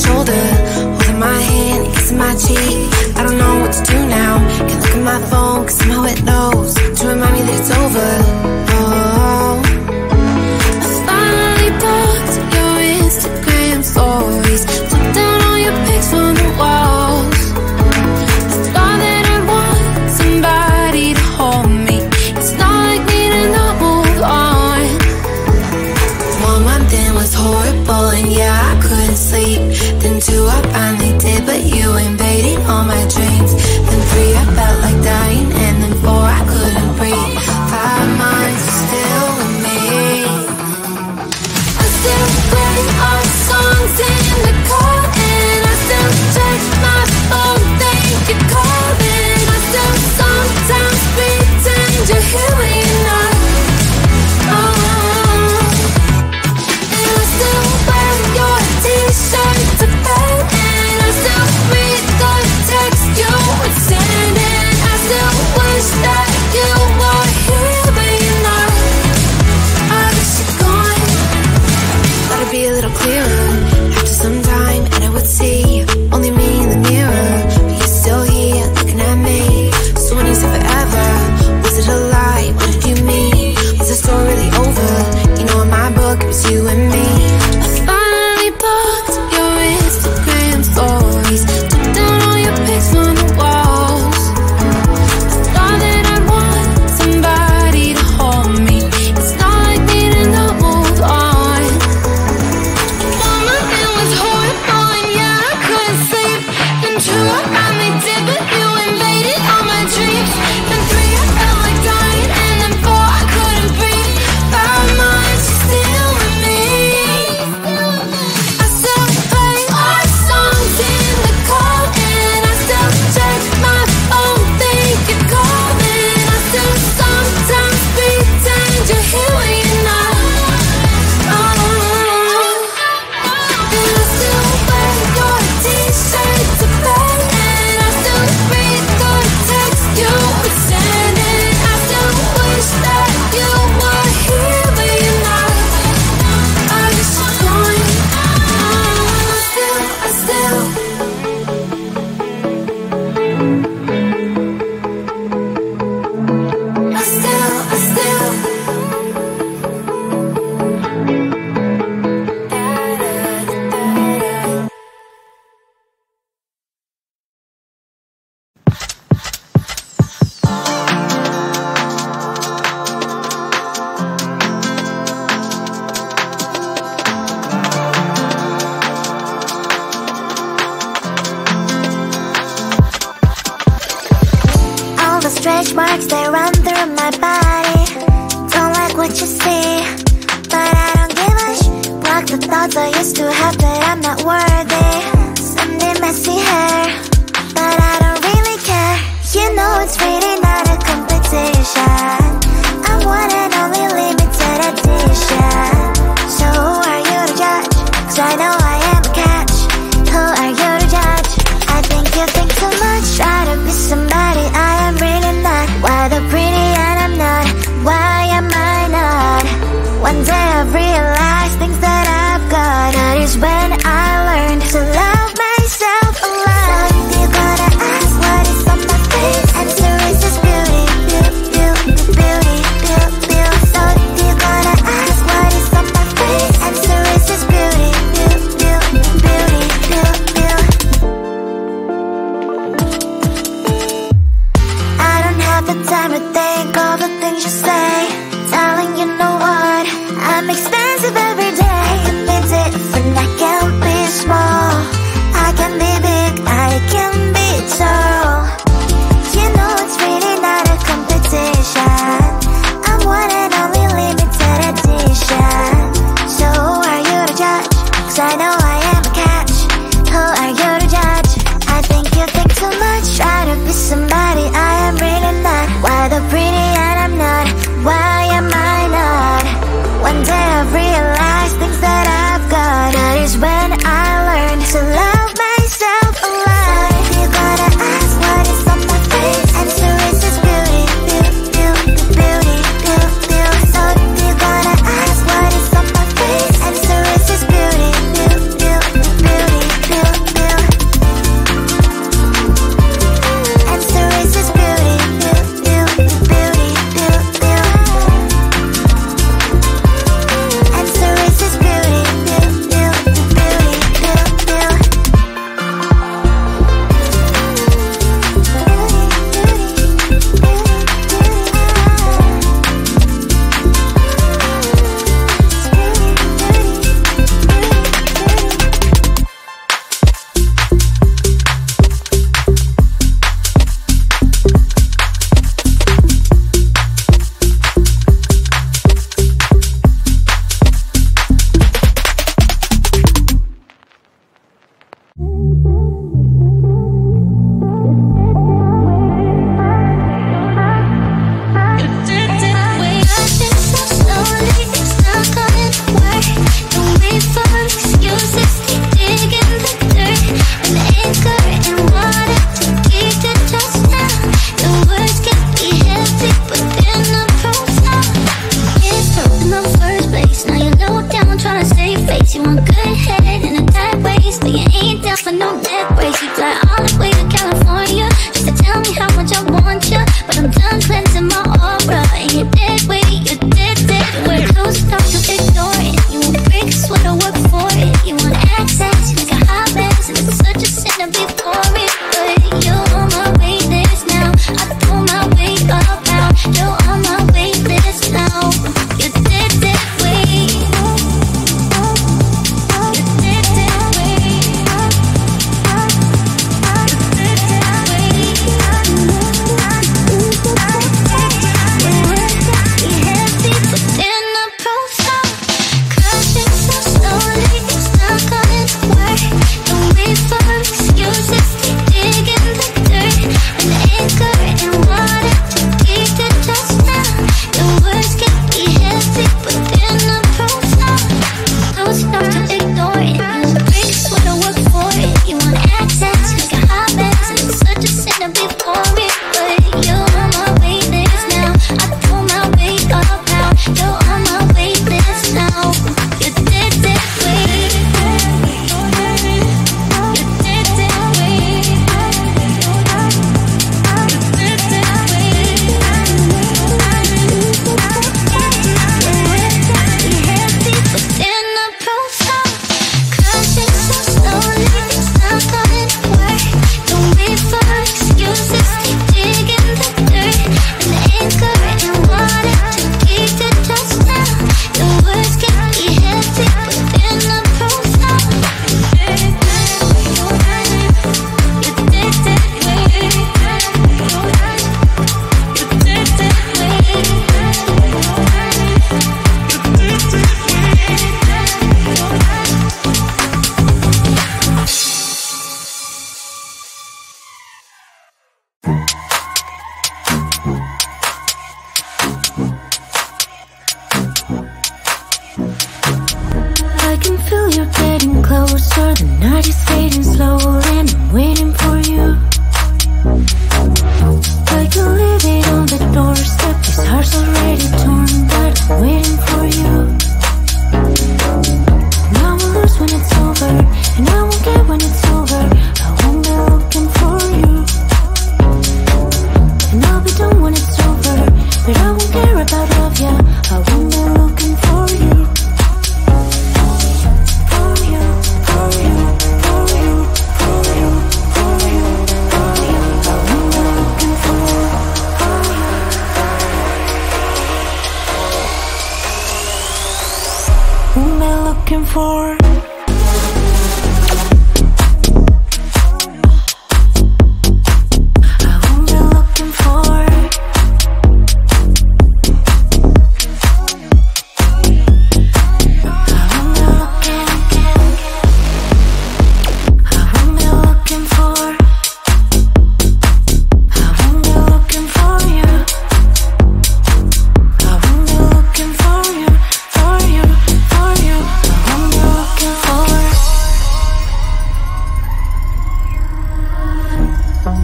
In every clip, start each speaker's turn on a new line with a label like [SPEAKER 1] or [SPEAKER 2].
[SPEAKER 1] shoulder, holding my hand, kissing my cheek. I don't know what to do now. Can't look at my phone, cause somehow it knows to remind me that it's over. Oh, I finally blocked your Instagram stories, took down all your pics from the walls. I thought that I'd want somebody to hold me. It's not like me to not move on. 1 month in was horrible, and yeah, I couldn't sleep. Then 2, I finally did, but you invaded all my dreams. Then 3, I felt like dying, and then 4, I couldn't breathe. 5 months, you're still with me. I still play our songs in the car, and I still check my phone, think you're calling. I still sometimes pretend you're here when you're not. And I still wear your t-shirt to bed, and I still read the text you would send, and I still wish that you were here but you're not. I wish you're gone. Thought it'd be a little clearer after some time, and I would see only me in the mirror, but you're still here looking at me. So when you said forever, was it a lie? What did you mean? Was the story really over? You know, in my book it was you and me. I finally blocked your Instagram stories, took down all your pics from the walls. I thought that I'd want somebody to hold me. It's not like me to not move on. 1 month it was horrible, and yeah, I couldn't sleep. Then 2, I finally did, but you invaded all my dreams. Then 3, I felt like dying, and then 4, I couldn't breathe. 5 months, you're still with me. I still play our songs in the car, and I still check my phone, think you're calling. I still sometimes pretend you're here when you're not. And I still wear your t-shirt to bed, and I still read the text you would send, and I still wish that you were here but you're not. I wish you're gone. I still
[SPEAKER 2] All the stretch marks, they run through my body. Don't like what you see, but I don't give a block the thoughts I used to have that I'm not worthy. Someday messy hair, but I don't really care. You know it's really not a competition. I'm one and only limited edition. So who are you to judge? 'Cause I know I am a catch. Who are you to judge? I think you think too much. Try to be somebody I am really not. Why the pretty and I'm not? Why am I not? One day I've realized things that I've got. That is when I learned to love myself a lot. So if you're gonna ask what is on my face, answer is just
[SPEAKER 1] I can feel you getting closer. The night is fading slowly and I'm waiting for you. I can leave it on the doorstep. This heart's already torn, but I'm waiting for you. And I will lose when it's over, and I won't get when it's over. I won't be looking for you. And I'll be done when it's over, but I won't care about love, yeah. I won't be looking for you. For you, for you, for you, for you, for you, for you. I won't be looking for you. Whom am I looking for?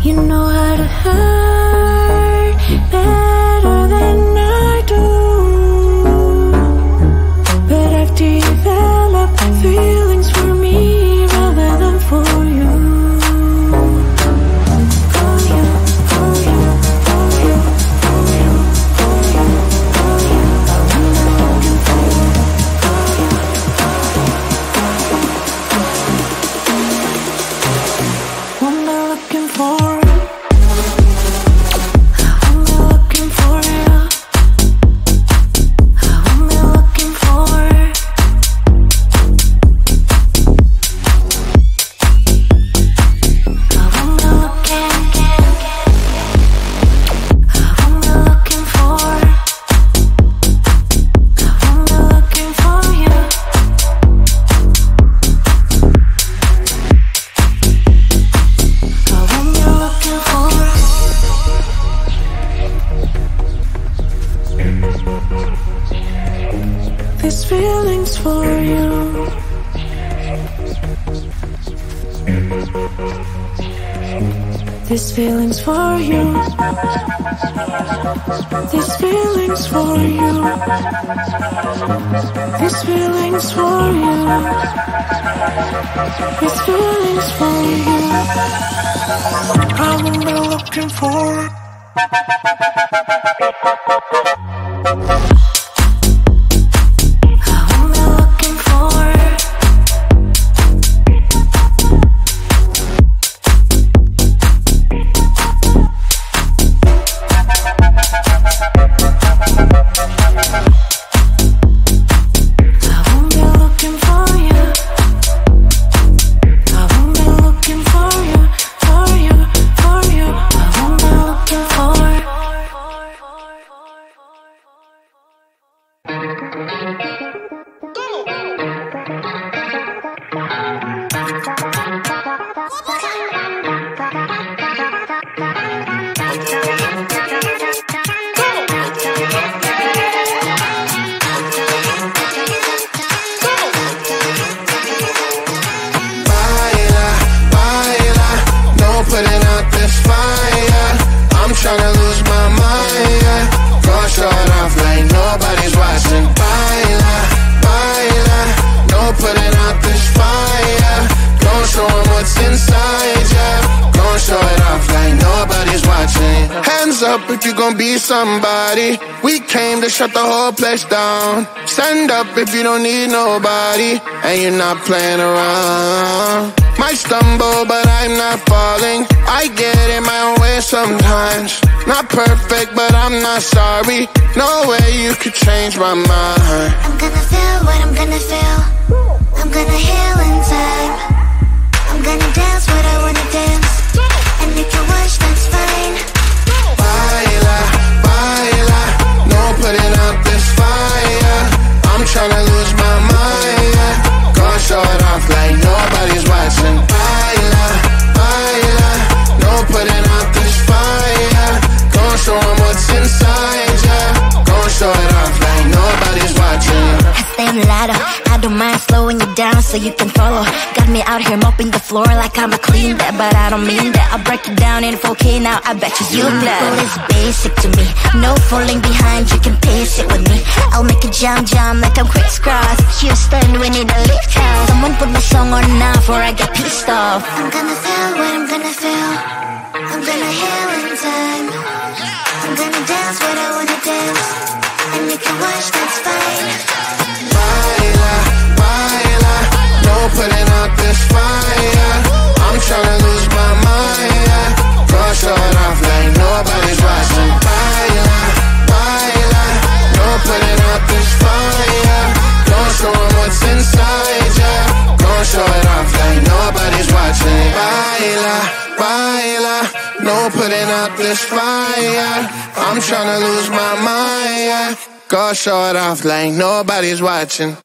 [SPEAKER 1] You know how to hurt better than I do, but I've developed feelings for me rather than for you. For you, for you, for you, for you, for you, for you. I'm looking for you. What am I looking for? These feelings for you. These feelings for you. These feelings for you. These feelings for you. These feelings for you. I will be looking for. If you gon' be somebody, we came to shut the whole place down. Stand up if you don't need nobody, and you're not playing around. Might stumble, but I'm not falling. I get in my own way sometimes. Not perfect, but I'm not sorry. No way you could change my mind.
[SPEAKER 2] I'm gonna feel what I'm gonna feel. I'm gonna heal in time. I'm gonna dance what I wanna dance. And if you wish, that's fine.
[SPEAKER 3] Baila, baila, no putting out this fire. I'm tryna lose my mind, yeah. Gonna show it off like nobody's watching. Baila, baila, no putting out this fire. Gonna show 'em what's inside, yeah. Gonna show it off like nobody's watching.
[SPEAKER 2] I stay on the ladder. I don't mind slowing you down so you can follow. Got me out here mopping the floor like I'm a clean that, but I don't mean that. I'll break it down in 4K now, I bet you glad. Goal is basic to me, no falling behind, you can pace it with me. I'll make a jump like I'm crisscross. Houston, we need a lift house. Someone put my song on now before I get pissed off. I'm gonna feel what I'm gonna feel. I'm gonna heal in time. I'm gonna dance what I wanna dance, and you can watch, that's fine.
[SPEAKER 3] Baila, baila, no putting out this fire. I'm tryna lose my mind, yeah. Gonna show it off like nobody's watching. Baila, baila, no putting out this fire. Don't show 'em what's inside, yeah. Gonna show it off like nobody's watching. Baila, baila, no putting out this fire. I'm tryna lose my mind, yeah. Go show it off like nobody's watching.